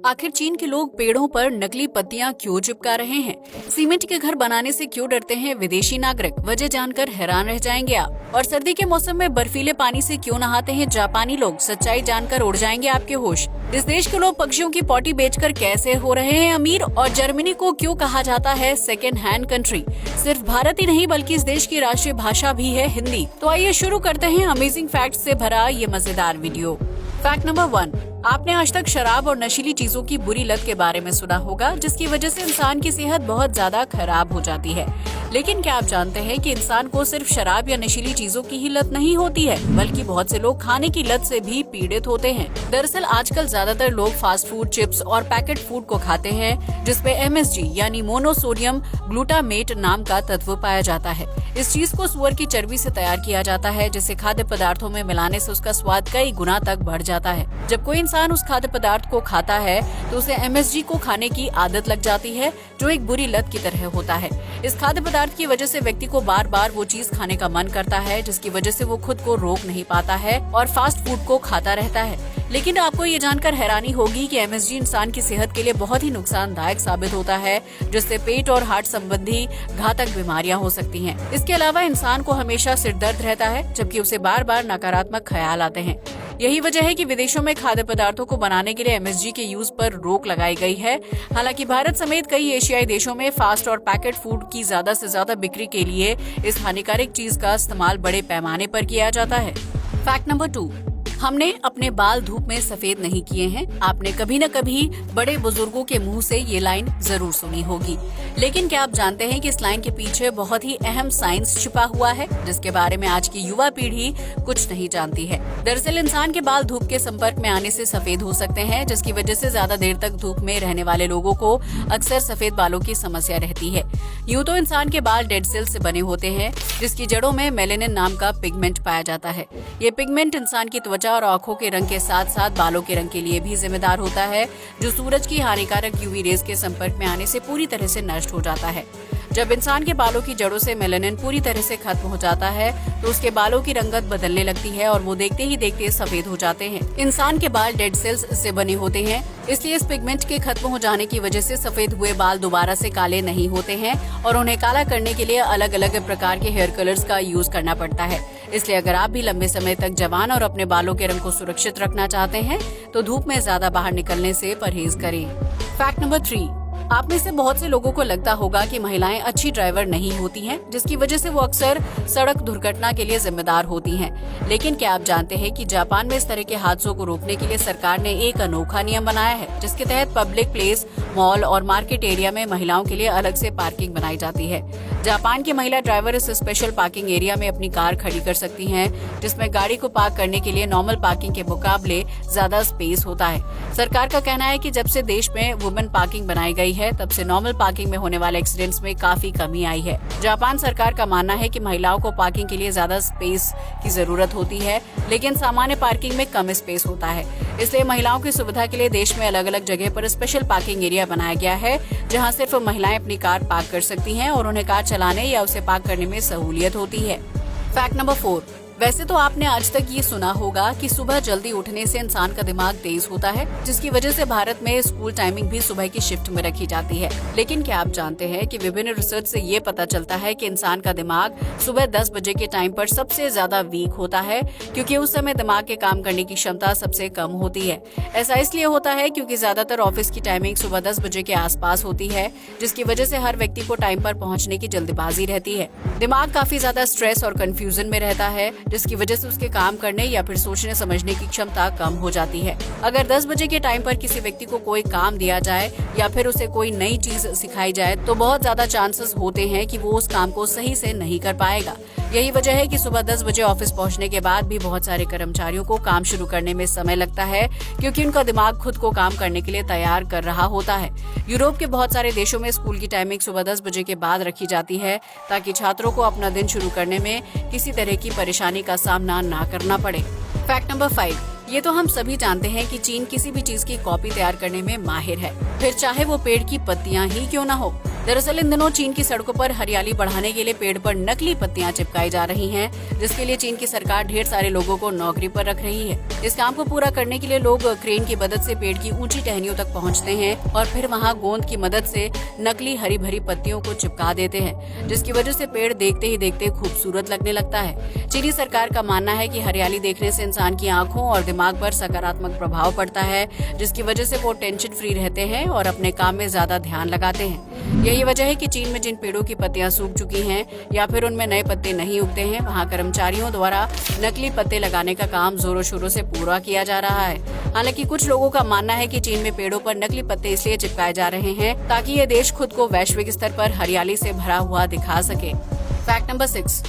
आखिर चीन के लोग पेड़ों पर नकली पत्तियां क्यों चिपका रहे हैं? सीमेंट के घर बनाने से क्यों डरते हैं विदेशी नागरिक? वजह जानकर हैरान रह जाएंगे आप। और सर्दी के मौसम में बर्फीले पानी से क्यों नहाते हैं जापानी लोग? सच्चाई जानकर उड़ जाएंगे आपके होश। इस देश के लोग पक्षियों की पॉटी बेचकर कैसे हो रहे हैं अमीर? और जर्मनी को क्यों कहा जाता है सेकेंड हैंड कंट्री? सिर्फ भारत ही नहीं बल्कि इस देश की राष्ट्रीय भाषा भी है हिंदी। तो आइए शुरू करते हैं अमेजिंग फैक्ट्स से भरा ये मजेदार वीडियो। फैक्ट नंबर 1, आपने आज तक शराब और नशीली चीजों की बुरी लत के बारे में सुना होगा, जिसकी वजह से इंसान की सेहत बहुत ज्यादा खराब हो जाती है। लेकिन क्या आप जानते हैं कि इंसान को सिर्फ शराब या नशीली चीजों की ही लत नहीं होती है, बल्कि बहुत से लोग खाने की लत से भी पीड़ित होते हैं। दरअसल आजकल ज्यादातर लोग फास्ट फूड, चिप्स और पैकेट फूड को खाते हैं, जिसमें MSG यानी मोनोसोडियम ग्लूटामेट नाम का तत्व पाया जाता है। इस चीज को सुअर की चर्बी से तैयार किया जाता है, जिसे खाद्य पदार्थों में मिलाने से उसका स्वाद कई गुना तक बढ़ जाता है। जब कोई इंसान उस खाद्य पदार्थ को खाता है तो उसे MSG को खाने की आदत लग जाती है, जो एक बुरी लत की तरह होता है। इस खाद्य पदार्थ की वजह से व्यक्ति को बार बार वो चीज खाने का मन करता है, जिसकी वजह से वो खुद को रोक नहीं पाता है और फास्ट फूड को खाता रहता है। लेकिन आपको ये जानकर हैरानी होगी कि MSG इंसान की सेहत के लिए बहुत ही नुकसानदायक साबित होता है, जिससे पेट और हार्ट संबंधी घातक बीमारियां हो सकती हैं। इसके अलावा इंसान को हमेशा सिर दर्द रहता है, जबकि उसे बार बार नकारात्मक ख्याल आते हैं। यही वजह है कि विदेशों में खाद्य पदार्थों को बनाने के लिए MSG के यूज पर रोक लगाई गई है। हालांकि भारत समेत कई एशियाई देशों में फास्ट और पैकेट फूड की ज्यादा से ज्यादा बिक्री के लिए इस हानिकारक चीज का इस्तेमाल बड़े पैमाने पर किया जाता है। फैक्ट नंबर 2, हमने अपने बाल धूप में सफेद नहीं किए हैं। आपने कभी न कभी बड़े बुजुर्गों के मुंह से ये लाइन जरूर सुनी होगी, लेकिन क्या आप जानते हैं कि इस लाइन के पीछे बहुत ही अहम साइंस छिपा हुआ है, जिसके बारे में आज की युवा पीढ़ी कुछ नहीं जानती है। दरअसल इंसान के बाल धूप के संपर्क में आने से सफेद हो सकते हैं, जिसकी वजह से ज्यादा देर तक धूप में रहने वाले लोगों को अक्सर सफेद बालों की समस्या रहती है। यूं तो इंसान के बाल डेड सेल से बने होते हैं, जिसकी जड़ों में मेलेनिन नाम का पिगमेंट पाया जाता है। ये पिगमेंट इंसान की त्वचा और आंखों के रंग के साथ साथ बालों के रंग के लिए भी जिम्मेदार होता है, जो सूरज की हानिकारक UV रेज के संपर्क में आने से पूरी तरह से नष्ट हो जाता है। जब इंसान के बालों की जड़ों से मेलानिन पूरी तरह से खत्म हो जाता है तो उसके बालों की रंगत बदलने लगती है और वो देखते ही देखते सफेद हो जाते हैं। इंसान के बाल डेड सेल्स से बने होते हैं, इसलिए इस पिगमेंट के खत्म हो जाने की वजह से सफेद हुए बाल दोबारा से काले नहीं होते हैं और उन्हें काला करने के लिए अलग अलग प्रकार के हेयर कलर्स का यूज करना पड़ता है। इसलिए अगर आप भी लंबे समय तक जवान और अपने बालों के रंग को सुरक्षित रखना चाहते हैं तो धूप में ज्यादा बाहर निकलने से परहेज करें। फैक्ट नंबर 3, आप में से बहुत से लोगों को लगता होगा कि महिलाएं अच्छी ड्राइवर नहीं होती हैं, जिसकी वजह से वो अक्सर सड़क दुर्घटना के लिए जिम्मेदार होती हैं। लेकिन क्या आप जानते हैं कि जापान में इस तरह के हादसों को रोकने के लिए सरकार ने एक अनोखा नियम बनाया है, जिसके तहत पब्लिक प्लेस, मॉल और मार्केट एरिया में महिलाओं के लिए अलग से पार्किंग बनाई जाती है। जापान की महिला ड्राइवर इस स्पेशल पार्किंग एरिया में अपनी कार खड़ी कर सकती हैं, जिसमें गाड़ी को पार्क करने के लिए नॉर्मल पार्किंग के मुकाबले ज्यादा स्पेस होता है। सरकार का कहना है कि जब से देश में वुमेन पार्किंग बनाई गई है, तब से नॉर्मल पार्किंग में होने वाले एक्सीडेंट्स में काफी कमी आई है। जापान सरकार का मानना है कि महिलाओं को पार्किंग के लिए ज्यादा स्पेस की जरूरत होती है, लेकिन सामान्य पार्किंग में कम स्पेस होता है। इसलिए महिलाओं की सुविधा के लिए देश में अलग अलग जगह पर स्पेशल पार्किंग एरिया बनाया गया है, जहां सिर्फ महिलाएं अपनी कार पार्क कर सकती हैं और उन्हें कार चलाने या उसे पार्क करने में सहूलियत होती है। फैक्ट नंबर 4, वैसे तो आपने आज तक ये सुना होगा कि सुबह जल्दी उठने से इंसान का दिमाग तेज होता है, जिसकी वजह से भारत में स्कूल टाइमिंग भी सुबह की शिफ्ट में रखी जाती है। लेकिन क्या आप जानते हैं कि विभिन्न रिसर्च से ये पता चलता है कि इंसान का दिमाग सुबह 10 बजे के टाइम पर सबसे ज्यादा वीक होता है, क्योंकि उस समय दिमाग के काम करने की क्षमता सबसे कम होती है। ऐसा इसलिए होता है क्योंकि ज्यादातर ऑफिस की टाइमिंग सुबह 10 बजे के आसपास होती है, जिसकी वजह से हर व्यक्ति को टाइम पर पहुँचने की जल्दबाजी रहती है। दिमाग काफी ज्यादा स्ट्रेस और कंफ्यूजन में रहता है, जिसकी वजह से उसके काम करने या फिर सोचने समझने की क्षमता कम हो जाती है। अगर 10 बजे के टाइम पर किसी व्यक्ति को कोई काम दिया जाए या फिर उसे कोई नई चीज सिखाई जाए तो बहुत ज्यादा चांसेस होते हैं कि वो उस काम को सही से नहीं कर पाएगा। यही वजह है कि सुबह 10 बजे ऑफिस पहुंचने के बाद भी बहुत सारे कर्मचारियों को काम शुरू करने में समय लगता है, क्योंकि उनका दिमाग खुद को काम करने के लिए तैयार कर रहा होता है। यूरोप के बहुत सारे देशों में स्कूल की टाइमिंग सुबह 10 बजे के बाद रखी जाती है, ताकि छात्रों को अपना दिन शुरू करने में किसी तरह की परेशानी का सामना ना करना पड़े। फैक्ट नंबर 5, ये तो हम सभी जानते हैं कि चीन किसी भी चीज की कॉपी तैयार करने में माहिर है, फिर चाहे वो पेड़ की पत्तियां ही क्यों ना हो। दरअसल इन दिनों चीन की सड़कों पर हरियाली बढ़ाने के लिए पेड़ पर नकली पत्तियां चिपकाई जा रही हैं, जिसके लिए चीन की सरकार ढेर सारे लोगों को नौकरी पर रख रही है। इस काम को पूरा करने के लिए लोग क्रेन की मदद से पेड़ की ऊंची टहनियों तक पहुंचते हैं और फिर वहां गोंद की मदद से नकली हरी भरी पत्तियों को चिपका देते हैं, जिसकी वजह से पेड़ देखते ही देखते खूबसूरत लगने लगता है। चीनी सरकार का मानना है कि हरियाली देखने से इंसान की आंखों और दिमाग पर सकारात्मक प्रभाव पड़ता है, जिसकी वजह से वो टेंशन फ्री रहते हैं और अपने काम में ज्यादा ध्यान लगाते हैं। यही वजह है कि चीन में जिन पेड़ों की पत्तियां सूख चुकी हैं या फिर उनमें नए पत्ते नहीं उगते हैं, वहां कर्मचारियों द्वारा नकली पत्ते लगाने का काम जोरों शोरों से पूरा किया जा रहा है। हालांकि कुछ लोगों का मानना है कि चीन में पेड़ों पर नकली पत्ते इसलिए चिपकाए जा रहे हैं ताकि ये देश खुद को वैश्विक स्तर पर हरियाली से भरा हुआ दिखा सके। Fact number 6।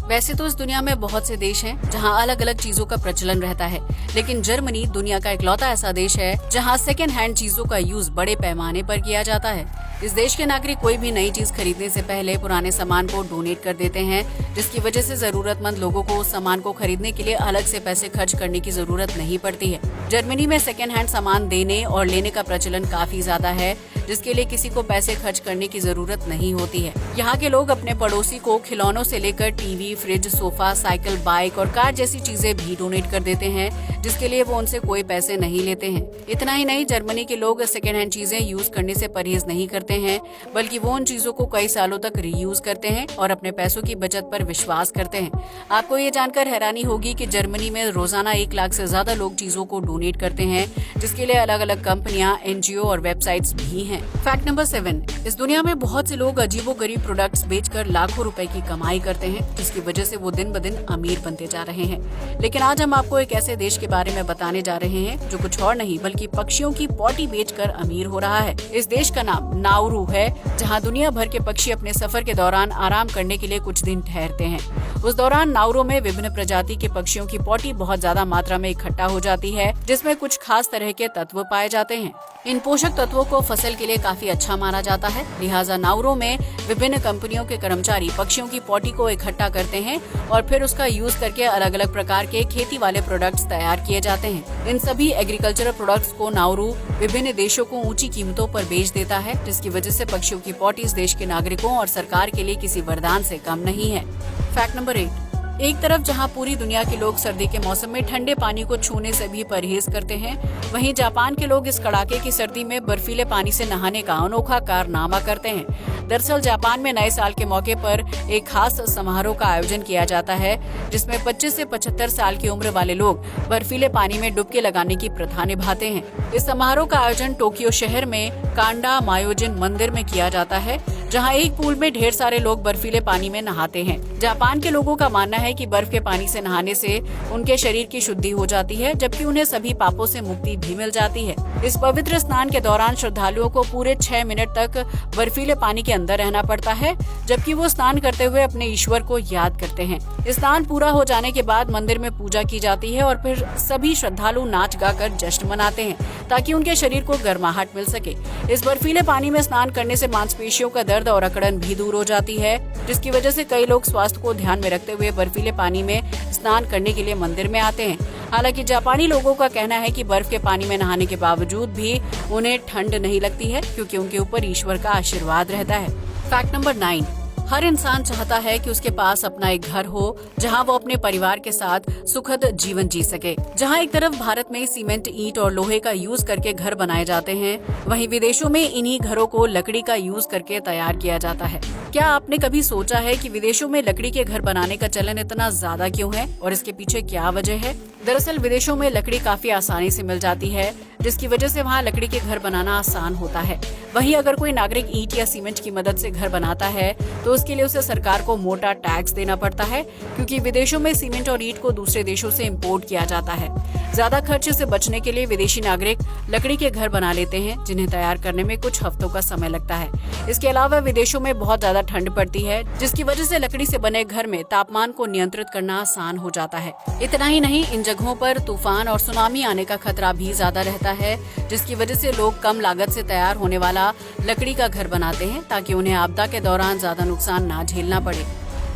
वैसे तो इस दुनिया में बहुत से देश हैं जहां अलग अलग चीजों का प्रचलन रहता है, लेकिन जर्मनी दुनिया का इकलौता ऐसा देश है जहां सेकेंड हैंड चीजों का यूज बड़े पैमाने पर किया जाता है। इस देश के नागरिक कोई भी नई चीज खरीदने से पहले पुराने सामान को डोनेट कर देते हैं, जिसकी वजह से जरूरतमंद लोगों को उस सामान को खरीदने के लिए अलग से पैसे खर्च करने की जरूरत नहीं पड़ती है। जर्मनी में सेकेंड हैंड सामान देने और लेने का प्रचलन काफी ज्यादा है, जिसके लिए किसी को पैसे खर्च करने की जरूरत नहीं होती है। यहाँ के लोग अपने पड़ोसी को खिलौनों से लेकर TV, fridge, sofa, cycle, bike और कार जैसी चीजें भी डोनेट कर देते हैं, जिसके लिए वो उनसे कोई पैसे नहीं लेते हैं। इतना ही नहीं, जर्मनी के लोग सेकेंड हैंड चीजें यूज करने से परहेज नहीं करते हैं, बल्कि वो उन चीजों को कई सालों तक रीयूज करते हैं और अपने पैसों की बचत पर विश्वास करते हैं। आपको ये जानकर हैरानी होगी कि जर्मनी में रोजाना 1 लाख से ज्यादा लोग चीजों को डोनेट करते हैं, जिसके लिए अलग अलग कंपनियां, NGO और वेबसाइट्स भी हैं। Fact number 7। इस दुनिया में बहुत से लोग अजीबोगरीब प्रोडक्ट्स बेचकर लाखों रुपए की कमाई करते हैं, जिसकी वजह से वो दिन ब दिन अमीर बनते जा रहे हैं। लेकिन आज हम आपको एक ऐसे देश के बारे में बताने जा रहे हैं जो कुछ और नहीं बल्कि पक्षियों की पॉटी बेचकर अमीर हो रहा है। इस देश का नाम नाउरू है, जहां दुनिया भर के पक्षी अपने सफर के दौरान आराम करने के लिए कुछ दिन ठहरते हैं। उस दौरान नाउरू में विभिन्न प्रजाति के पक्षियों की पॉटी बहुत ज्यादा मात्रा में इकट्ठा हो जाती है, जिसमें कुछ खास तरह के तत्व पाए जाते हैं। इन पोषक तत्वों को फसल के लिए काफी अच्छा माना जाता है, लिहाजा नाउरू में विभिन्न कंपनियों के कर्मचारी पक्षियों की पॉटी को इकट्ठा करते हैं और फिर उसका यूज करके अलग अलग प्रकार के खेती वाले प्रोडक्ट्स तैयार किए जाते हैं। इन सभी एग्रीकल्चरल प्रोडक्ट्स को नाउरू विभिन्न देशों को ऊंची कीमतों पर बेच देता है, जिसकी वजह से पक्षियों की पॉटी इस देश के नागरिकों और सरकार के लिए किसी वरदान से कम नहीं है। Fact number 8। एक तरफ जहां पूरी दुनिया के लोग सर्दी के मौसम में ठंडे पानी को छूने से भी परहेज करते हैं, वहीं जापान के लोग इस कड़ाके की सर्दी में बर्फीले पानी से नहाने का अनोखा कारनामा करते हैं। दरअसल जापान में नए साल के मौके पर एक खास समारोह का आयोजन किया जाता है, जिसमें 25 से 75 साल की उम्र वाले लोग बर्फीले पानी में डुबकी लगाने की प्रथा निभाते हैं। इस समारोह का आयोजन टोक्यो शहर में कांडा मायोजिन मंदिर में किया जाता है, जहां एक पूल में ढेर सारे लोग बर्फीले पानी में नहाते हैं। जापान के लोगों का मानना है कि बर्फ के पानी से नहाने से उनके शरीर की शुद्धि हो जाती है, जबकि उन्हें सभी पापों से मुक्ति भी मिल जाती है। इस पवित्र स्नान के दौरान श्रद्धालुओं को पूरे 6 मिनट तक बर्फीले पानी के अंदर रहना पड़ता है, जबकि वो स्नान करते हुए अपने ईश्वर को याद करते हैं। स्नान पूरा हो जाने के बाद मंदिर में पूजा की जाती है और फिर सभी श्रद्धालु नाच गाकर जश्न मनाते हैं, ताकि उनके शरीर को गर्माहट मिल सके। इस बर्फीले पानी में स्नान करने से मांसपेशियों का दर्द और अकड़न भी दूर हो जाती है, जिसकी वजह से कई लोग स्वास्थ्य को ध्यान में रखते हुए बर्फीले पानी में स्नान करने के लिए मंदिर में आते हैं। हालांकि जापानी लोगों का कहना है कि बर्फ के पानी में नहाने के बावजूद भी उन्हें ठंड नहीं लगती है, क्योंकि उनके ऊपर ईश्वर का आशीर्वाद रहता है। Fact number 9। हर इंसान चाहता है कि उसके पास अपना एक घर हो, जहां वो अपने परिवार के साथ सुखद जीवन जी सके। जहां एक तरफ भारत में सीमेंट, ईंट और लोहे का यूज करके घर बनाए जाते हैं, वहीं विदेशों में इन्हीं घरों को लकड़ी का यूज करके तैयार किया जाता है। क्या आपने कभी सोचा है कि विदेशों में लकड़ी के घर बनाने का चलन इतना ज्यादा क्यों है और इसके पीछे क्या वजह है? दरअसल विदेशों में लकड़ी काफी आसानी से मिल जाती है, जिसकी वजह से वहाँ लकड़ी के घर बनाना आसान होता है। वहीं अगर कोई नागरिक ईंट या सीमेंट की मदद से घर बनाता है तो उसके लिए उसे सरकार को मोटा टैक्स देना पड़ता है, क्योंकि विदेशों में सीमेंट और ईंट को दूसरे देशों से इम्पोर्ट किया जाता है। ज्यादा खर्चे से बचने के लिए विदेशी नागरिक लकड़ी के घर बना लेते हैं, जिन्हें तैयार करने में कुछ हफ्तों का समय लगता है। इसके अलावा विदेशों में बहुत ज्यादा ठंड पड़ती है, जिसकी वजह से लकड़ी से बने घर में तापमान को नियंत्रित करना आसान हो जाता है। इतना ही नहीं, इन जगहों पर तूफान और सुनामी आने का खतरा भी ज्यादा रहता है, जिसकी वजह से लोग कम लागत से तैयार होने वाला लकड़ी का घर बनाते हैं, ताकि उन्हें आपदा के दौरान ज्यादा नुकसान ना झेलना पड़े।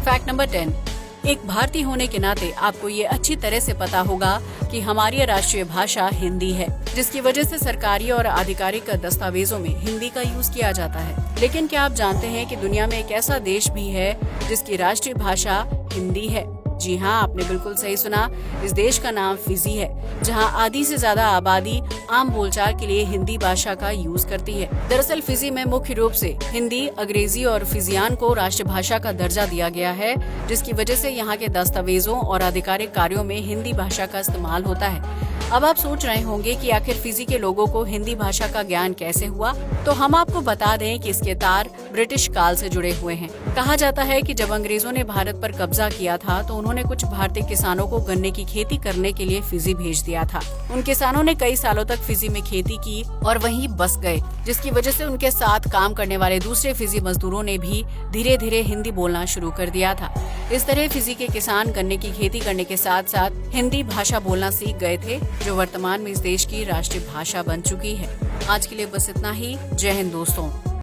Fact number 10। एक भारतीय होने के नाते आपको ये अच्छी तरह से पता होगा कि कि हमारी राष्ट्रीय भाषा हिंदी है, जिसकी वजह से सरकारी और आधिकारिक दस्तावेजों में हिंदी का यूज किया जाता है। लेकिन क्या आप जानते हैं कि दुनिया में एक ऐसा देश भी है जिसकी राष्ट्रीय भाषा हिंदी है? जी हाँ, आपने बिल्कुल सही सुना। इस देश का नाम फिजी है, जहाँ आधी से ज्यादा आबादी आम बोलचाल के लिए हिंदी भाषा का यूज करती है। दरअसल फिजी में मुख्य रूप से हिंदी, अंग्रेजी और फिजियान को राष्ट्रभाषा का दर्जा दिया गया है, जिसकी वजह से यहाँ के दस्तावेजों और आधिकारिक कार्यों में हिंदी भाषा का इस्तेमाल होता है। अब आप सोच रहे होंगे कि आखिर फिजी के लोगों को हिंदी भाषा का ज्ञान कैसे हुआ? तो हम आपको बता दें कि इसके तार ब्रिटिश काल से जुड़े हुए हैं। कहा जाता है कि जब अंग्रेजों ने भारत पर कब्जा किया था तो उन्होंने कुछ भारतीय किसानों को गन्ने की खेती करने के लिए फिजी भेज दिया था। उन किसानों ने कई सालों तक फिजी में खेती की और वहीं बस गए, जिसकी वजह से उनके साथ काम करने वाले दूसरे फिजी मजदूरों ने भी धीरे धीरे हिंदी बोलना शुरू कर दिया था। इस तरह फिजी के किसान गन्ने की खेती करने के साथ साथ हिंदी भाषा बोलना सीख गए थे, जो वर्तमान में इस देश की राष्ट्रीय भाषा बन चुकी है। आज के लिए बस इतना ही। जय हिंद दोस्तों।